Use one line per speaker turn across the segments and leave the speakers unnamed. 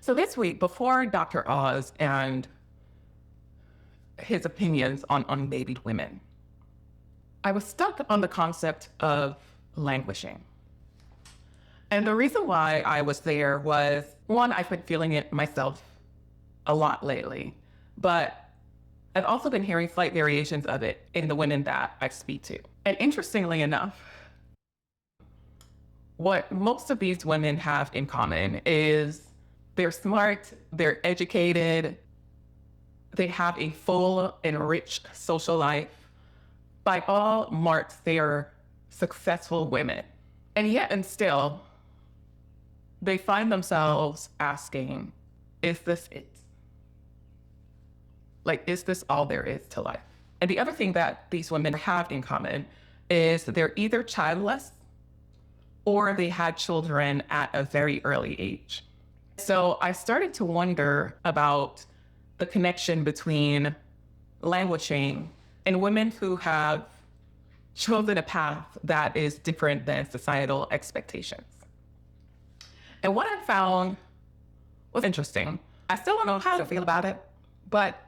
So this week, before Dr. Oz and his opinions on unbabied women, I was stuck on the concept of languishing. And the reason why I was there was, one, I've been feeling it myself a lot lately, but I've also been hearing slight variations of it in the women that I speak to. And interestingly enough, what most of these women have in common is they're smart, they're educated, they have a full and rich social life. By all marks, they are successful women. And yet and still, they find themselves asking, is this it? Like, is this all there is to life? And the other thing that these women have in common is they're either childless or they had children at a very early age. So I started to wonder about the connection between languishing and women who have chosen a path that is different than societal expectations. And what I found was interesting. I still don't know how to feel about it, but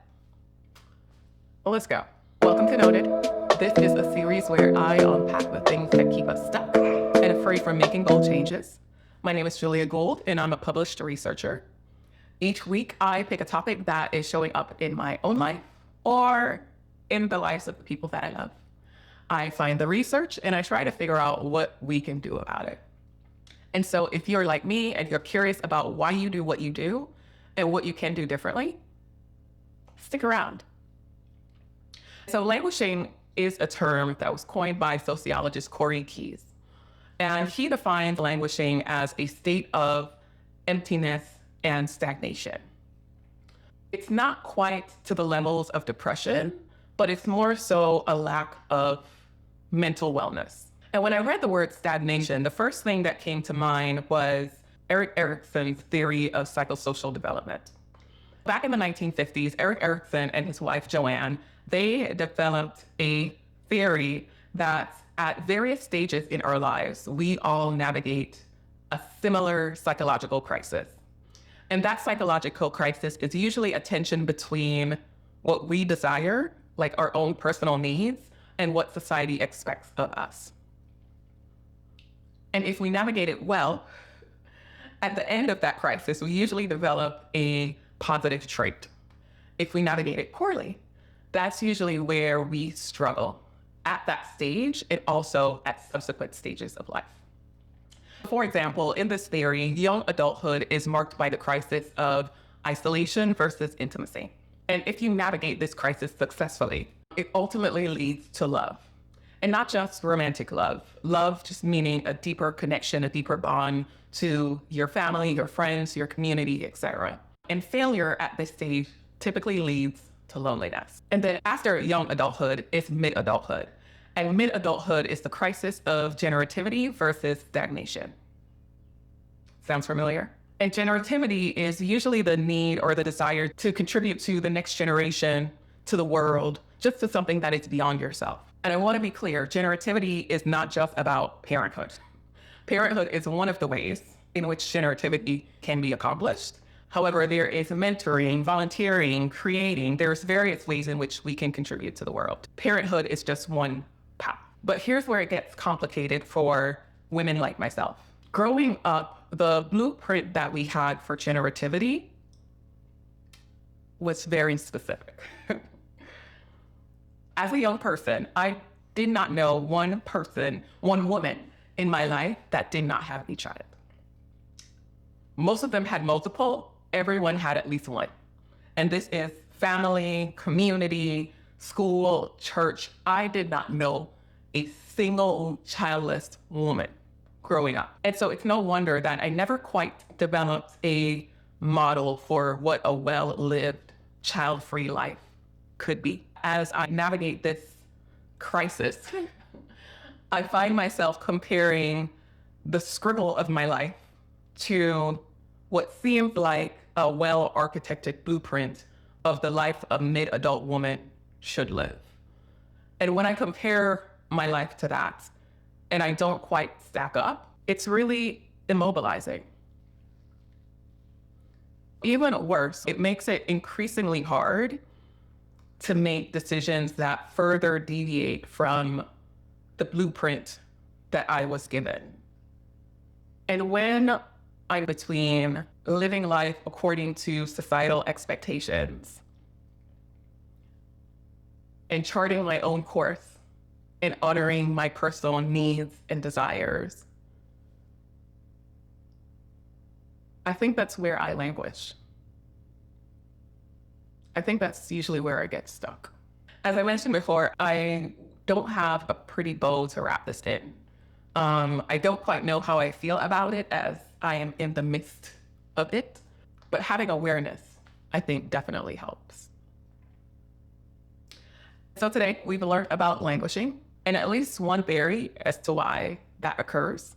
let's go. Welcome to Noted. This is a series where I unpack the things that keep us stuck and afraid from making bold changes. My name is Julia Gould, and I'm a published researcher. Each week, I pick a topic that is showing up in my own life or in the lives of the people that I love. I find the research and I try to figure out what we can do about it. And so if you're like me and you're curious about why you do what you do and what you can do differently, stick around. So languishing is a term that was coined by sociologist Corey Keyes. And he defines languishing as a state of emptiness and stagnation. It's not quite to the levels of depression, but it's more so a lack of mental wellness. And when I read the word stagnation, the first thing that came to mind was Erik Erikson's theory of psychosocial development. Back in the 1950s, Erik Erikson and his wife, Joanne, they developed a theory that at various stages in our lives, we all navigate a similar psychological crisis. And that psychological crisis is usually a tension between what we desire, like our own personal needs, and what society expects of us. And if we navigate it well, at the end of that crisis, we usually develop a positive trait. If we navigate it poorly, that's usually where we struggle at that stage and also at subsequent stages of life. For example, in this theory, young adulthood is marked by the crisis of isolation versus intimacy. And if you navigate this crisis successfully, it ultimately leads to love. And not just romantic love. Love just meaning a deeper connection, a deeper bond to your family, your friends, your community, etc. And failure at this stage typically leads to loneliness. And then after young adulthood is mid-adulthood. And mid-adulthood is the crisis of generativity versus stagnation. Sounds familiar? And generativity is usually the need or the desire to contribute to the next generation, to the world, just to something that is beyond yourself. And I want to be clear, generativity is not just about parenthood. Parenthood is one of the ways in which generativity can be accomplished. However, there is mentoring, volunteering, creating. There's various ways in which we can contribute to the world. Parenthood is just one path. But here's where it gets complicated for women like myself. Growing up, the blueprint that we had for generativity was very specific. As a young person, I did not know one woman in my life that did not have a child. Most of them had multiple, everyone had at least one. And this is family, community, school, church. I did not know a single childless woman growing up. And so it's no wonder that I never quite developed a model for what a well-lived, child-free life could be. As I navigate this crisis, I find myself comparing the scribble of my life to what seems like a well-architected blueprint of the life a mid-adult woman should live. And when I compare my life to that, and I don't quite stack up, it's really immobilizing. even worse, it makes it increasingly hard to make decisions that further deviate from the blueprint that I was given. And when I'm between living life according to societal expectations and charting my own course and honoring my personal needs and desires, I think that's where I languish. I think that's usually where I get stuck. As I mentioned before, I don't have a pretty bow to wrap this in. I don't quite know how I feel about it as I am in the midst of it, but having awareness, I think, definitely helps. So today we've learned about languishing and at least one theory as to why that occurs.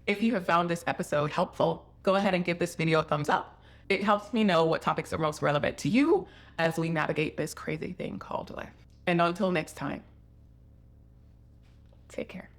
If you have found this episode helpful, go ahead and give this video a thumbs up. It helps me know what topics are most relevant to you as we navigate this crazy thing called life. And until next time, take care.